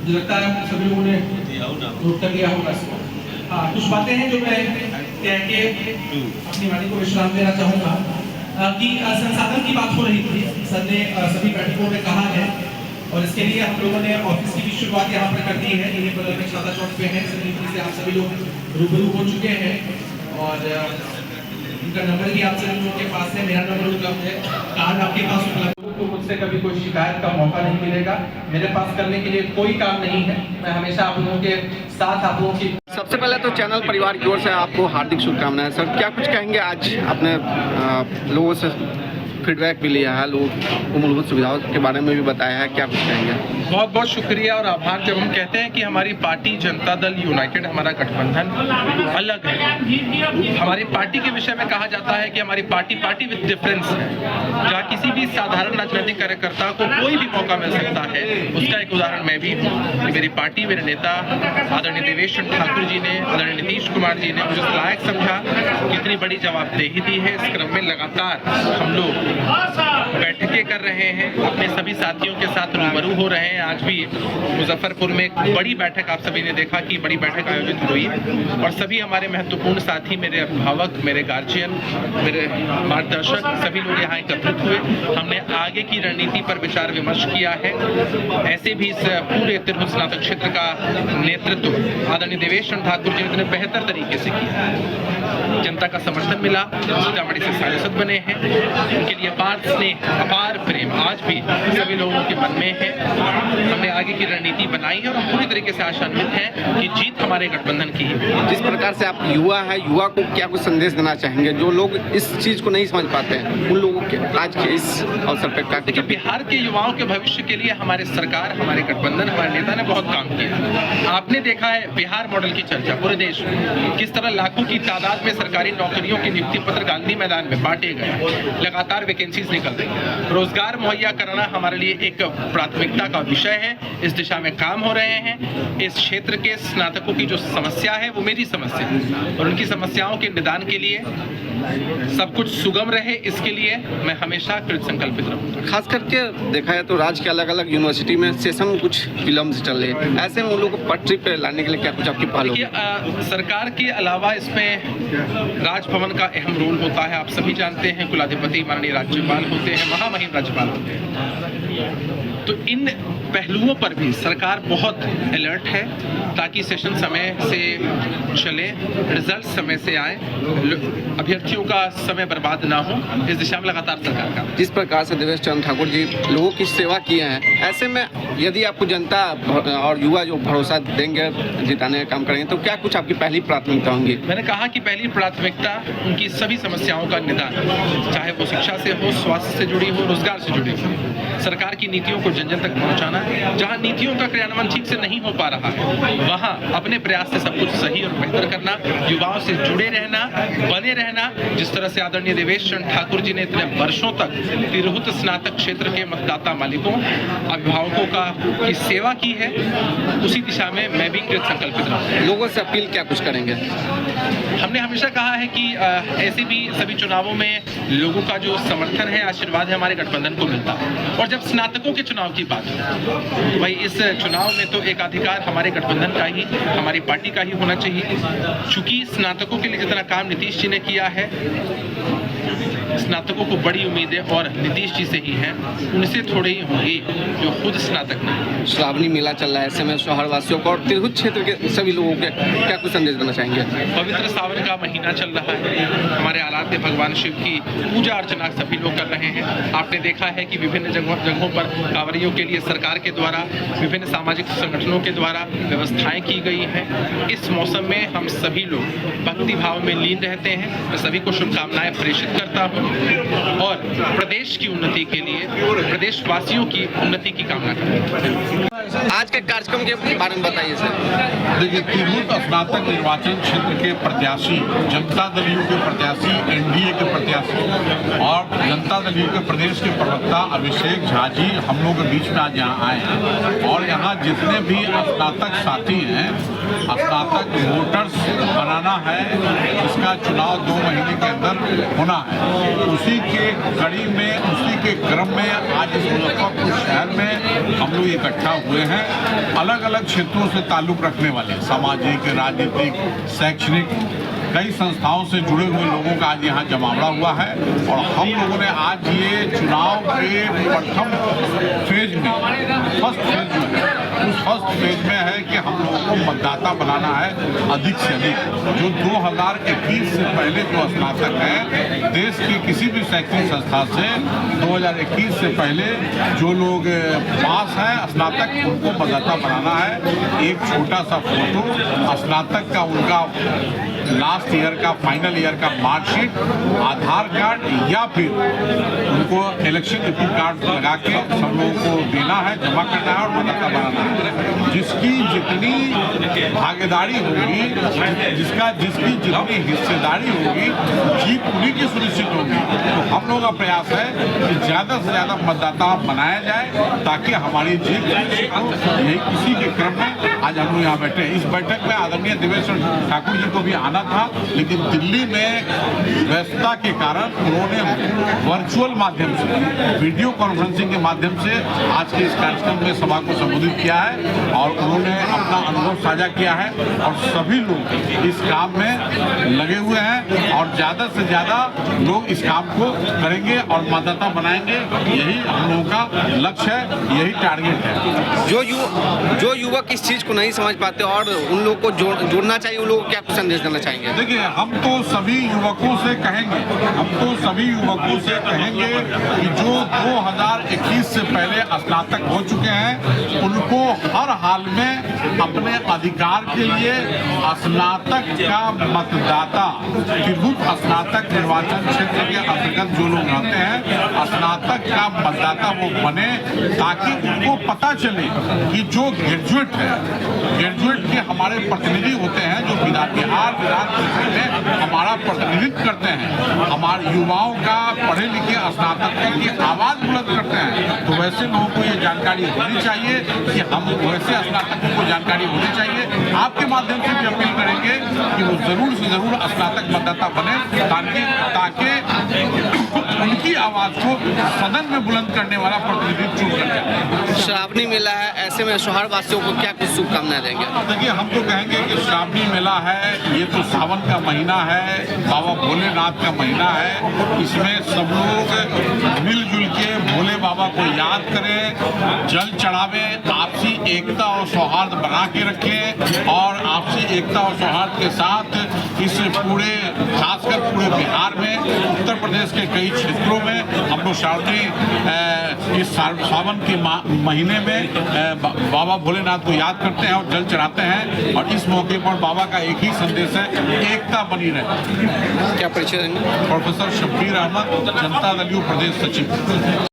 मुझे लगता है सभी लोगों ने नोट कर लिया होगा इसको। हाँ, कुछ बातें हैं जो मैं कह के अपनी वाणी को विश्राम देना चाहूँगा कि संसाधन की बात हो रही थी। सर ने सभी बैठकों में कहा है और इसके लिए हम लोगों ने ऑफिस की भी शुरुआत यहाँ पर कर दी है। इन्हीं बगल में छाता चौक पे है, से आप सभी लोग रूबरू हो चुके हैं और इनका नंबर भी आप सभी लोगों के पास है, मेरा नंबर उपलब्ध है, कार्ड आपके पास उपलब्ध। तो मुझसे कभी कोई शिकायत का मौका नहीं मिलेगा, मेरे पास करने के लिए कोई काम नहीं है। मैं हमेशा आप लोगों के साथ, आप लोगों की। सबसे पहले तो चैनल परिवार की ओर से आपको हार्दिक शुभकामनाएं। सर, क्या कुछ कहेंगे? आज अपने लोगों से फीडबैक भी लिया है, लोगों को मूलभूत सुविधाओं के बारे में भी बताया है, क्या कुछ कहेंगे? बहुत बहुत शुक्रिया और आभार। जब हम कहते हैं कि हमारी पार्टी जनता दल यूनाइटेड, हमारा गठबंधन अलग है, हमारी पार्टी के विषय में कहा जाता है कि हमारी पार्टी विद डिफरेंस है। जहाँ किसी भी साधारण राजनीतिक कार्यकर्ता को कोई भी मौका मिल सकता है, उसका एक उदाहरण मैं भी हूँ। मेरी पार्टी, मेरे नेता आदरणीय देवेश चंद्र ठाकुर जी ने, आदरणीय नीतीश कुमार जी ने मुझे लायक समझा, कितनी बड़ी जवाबदेही दी है। इस क्रम में लगातार हम लोग बैठकें कर रहे हैं, अपने सभी साथियों के साथ रूबरू हो रहे हैं। आज भी मुजफ्फरपुर में एक बड़ी बैठक, आप सभी ने देखा कि बड़ी बैठक आयोजित हुई और सभी हमारे महत्वपूर्ण साथी, मेरे अभिभावक, मेरे गार्जियन, मेरे मार्गदर्शक, सभी लोग यहाँ एकत्रित हुए। हमने आगे की रणनीति पर विचार विमर्श किया है। ऐसे भी इस पूरे तिरहुत स्नातक क्षेत्र का नेतृत्व आदरणीय देवेश चंद्र ठाकुर जी ने बेहतर तरीके से किया है। जनता का समर्थन मिला, सीतामढ़ी से सांसद बने हैं, उनके लिए अपार स्नेह, अपार प्रेम आज भी सभी लोगों के मन में है। हमने आगे की रणनीति बनाई है और हम पूरी तरीके से आशान्वित हैं कि जीत हमारे गठबंधन की है। जिस प्रकार से आप युवा है, युवा को क्या कुछ संदेश देना चाहेंगे जो लोग इस चीज को नहीं समझ पाते हैं, उन लोगों के आज के इस अवसर पर क्या? देखिए, बिहार के युवाओं के भविष्य के लिए हमारे सरकार, हमारे गठबंधन, हमारे नेता ने बहुत काम किया। आपने देखा है बिहार मॉडल की चर्चा पूरे देश में, किस तरह लाखों की तादाद में सरकारी नौकरियों के नियुक्ति पत्र गांधी मैदान में बांटे गए, लगातार वैकेंसीज निकल रही है। रोजगार मुहैया कराना हमारे लिए एक प्राथमिकता का विषय है, इस दिशा में काम हो रहे हैं। इस क्षेत्र के स्नातकों की जो समस्या है वो मेरी समस्या है और उनकी समस्याओं के निदान के लिए सब कुछ सुगम रहे, इसके लिए मैं हमेशा कृत संकल्पित रहूंगा। खास करके देखा है तो राज्य के अलग अलग यूनिवर्सिटी में सेशन कुछ विलम्ब से चल रहे हैं, ऐसे में उन लोगों को पटरी पे लाने के लिए क्या कुछ आपकी पहल होगी? सरकार के अलावा इसमें राजभवन का अहम रोल होता है। आप सभी जानते हैं, कुलाधिपति माननीय राज्यपाल होते हैं, महामहिम राज्यपाल होते हैं। तो इन पहलुओं पर भी सरकार बहुत अलर्ट है ताकि सेशन समय से चले, रिजल्ट समय से आए, अभ्यर्थियों का समय बर्बाद ना हो, इस दिशा में लगातार सरकार का। जिस प्रकार से देवेश चंद्र ठाकुर जी लोगों की सेवा किए हैं, ऐसे में यदि आपको जनता और युवा जो भरोसा देंगे, जिताने का काम करेंगे, तो क्या कुछ आपकी पहली प्राथमिकता होंगी? मैंने कहा कि पहली प्राथमिकता उनकी सभी समस्याओं का निदान, चाहे वो शिक्षा से हो, स्वास्थ्य से जुड़ी हो, रोजगार से जुड़ी हो, सरकार की नीतियों को जन जन तक पहुंचाना। जहां नीतियों का क्रियान्वयन ठीक से नहीं हो पा रहा है, वहां अपने प्रयास से सब कुछ सही और बेहतर करना, युवाओं से जुड़े रहना, बने रहना। जिस तरह से आदरणीय देवेश चंद्र ठाकुर जी ने इतने वर्षों तक तिरहुत स्नातक क्षेत्र के मतदाता मालिकों, अभिभावकों की सेवा की है, उसी दिशा में मैं भी कृत संकल्पित रहूंगा। लोगों से अपील क्या कुछ करेंगे? हमने हमेशा कहा है कि ऐसे भी सभी चुनावों में लोगों का जो समर्थन है, आशीर्वाद है, हमारे गठबंधन को मिलता है। और जब स्नातकों के चुनाव की बात हो तो भाई इस चुनाव में तो एकाधिकार हमारे गठबंधन का ही, हमारी पार्टी का ही होना चाहिए। चूंकि स्नातकों के लिए जितना काम नीतीश जी ने किया है, स्नातकों को बड़ी उम्मीदें और नीतीश जी से ही हैं, उनसे थोड़ी ही होंगी जो खुद स्नातक नहीं। श्रावणी मेला चल रहा है, ऐसे में शहरवासियों को और तिरहुत क्षेत्र के सभी लोगों के क्या कुछ संदेश देना चाहेंगे? पवित्र सावन का महीना चल रहा है, हमारे आराध्य भगवान शिव की पूजा अर्चना सभी लोग कर रहे हैं। आपने देखा है कि विभिन्न जगहों पर कांवरियों के लिए सरकार के द्वारा, विभिन्न सामाजिक संगठनों के द्वारा व्यवस्थाएं की गई हैं। इस मौसम में हम सभी लोग भक्ति भाव में लीन रहते हैं। मैं सभी को शुभकामनाएं प्रेषित करता हूं और प्रदेश की उन्नति के लिए, प्रदेशवासियों की उन्नति की कामना करता हूं। आज के कार्यक्रम के बारे में बताइए सर। देखिए, तिरहुत स्नातक निर्वाचन क्षेत्र के प्रत्याशी, जनता दल यू के प्रत्याशी, एनडीए के प्रत्याशी और जनता दल यू के प्रदेश के प्रवक्ता अभिषेक झा जी हम लोग के बीच में आज यहाँ आए हैं और यहाँ जितने भी स्नातक साथी हैं, स्नातक वोटर्स बनाना है, इसका चुनाव 2 महीने के अंदर होना है उसी के कड़ी में, उसी के क्रम में आज इस मुजफ्फरपुर शहर में हम लोग इकट्ठा हुए हैं। अलग अलग क्षेत्रों से ताल्लुक़ रखने वाले सामाजिक, राजनीतिक, शैक्षणिक कई संस्थाओं से जुड़े हुए लोगों का आज यहाँ जमावड़ा हुआ है और हम लोगों ने आज ये चुनाव के प्रथम फेज में, फर्स्ट फेज में, उस फर्स्ट फेज में है कि हम लोगों को मतदाता बनाना है अधिक से अधिक। जो 2021 से पहले जो स्नातक हैं देश की किसी भी शैक्षणिक संस्था से 2021 से पहले जो लोग पास हैं स्नातक, उनको मतदाता बनाना है। एक छोटा सा फोटो स्नातक का, उनका लास्ट ईयर का, फाइनल ईयर का मार्कशीट, आधार कार्ड या फिर उनको इलेक्शन रिपोर्ट कार्ड लगा के सब लोगों को देना है, जमा करना है और मतदाता बनाना है। जिसकी जितनी भागीदारी होगी, जिसकी जितनी हिस्सेदारी होगी, जीत उन्हीं की सुनिश्चित होगी। तो हम लोगों का प्रयास है कि ज़्यादा से ज़्यादा मतदाता बनाया जाए ताकि हमारी जीत यही इसी के क्रम में आज हम लोग यहाँ बैठे हैं। इस बैठक में आदरणीय देवेश ठाकुर जी को भी आना था, लेकिन दिल्ली में व्यस्तता के कारण उन्होंने वर्चुअल माध्यम से, वीडियो कॉन्फ्रेंसिंग के माध्यम से आज के इस कार्यक्रम में सभा को संबोधित किया है और उन्होंने अपना अनुभव साझा किया है और सभी लोग इस काम में लगे हुए हैं और ज़्यादा से ज़्यादा लोग इस काम को करेंगे और मतदाता बनाएंगे। यही हम लोगों का लक्ष्य है, यही टारगेट है। जो युवक इस चीज़ को नहीं समझ पाते और उन लोगों को जोड़ना चाहिए, उन लोगों को क्या कुछ संदेश देना चाहेंगे? देखिए, हम तो सभी युवकों से कहेंगे कि जो 2021 से पहले स्नातक हो चुके हैं उनको हर हाल में अपने अधिकार के लिए स्नातक का मतदाता, त्रिभुज स्नातक निर्वाचन क्षेत्र के अंतर्गत जो लोग रहते हैं स्नातक का मतदाता वो बने, ताकि उनको पता चले कि जो ग्रेजुएट है, ग्रेजुएट के हमारे प्रतिनिधि होते हैं जो बिहार विधान परिषद में हमारा प्रतिनिधित्व करते हैं, हमारे युवाओं का पढ़े लिखे स्नातकों की आवाज़ बुलंद करते हैं। तो वैसे लोगों को ये जानकारी होनी चाहिए कि हम वैसे स्नातकों को जानकारी होनी चाहिए। आपके माध्यम से भी अपील करेंगे कि वो जरूर से जरूर स्नातक मतदाता बने ताकि उनकी आवाज़ को सदन में बुलंद करने वाला प्रतिनिधित्व चुन कर जाए। श्रावणी मेला है, ऐसे में शहरवासियों को क्या कुछ शुभकामनाएं देंगे? देखिए, हम तो कहेंगे कि श्रावणी मेला है, ये तो सावन का महीना है, बाबा भोलेनाथ का महीना है। इसमें सब लोग मिलजुल के भोले बाबा को याद करें, जल चढ़ावें, आपसी एकता और सौहार्द बना के रखें और आपसी एकता और सौहार्द के साथ इस पूरे, खासकर पूरे बिहार में, उत्तर प्रदेश के कई क्षेत्रों में हम लोग श्रावणी इस सावन के महीने में बाबा भोलेनाथ को याद करते हैं और जल चढ़ाते हैं और इस मौके पर बाबा का एक ही संदेश है, एकता बनी रहे। क्या परिचय देंगे? प्रोफेसर शब्बीर अहमद, जनता दल यू प्रदेश सचिव।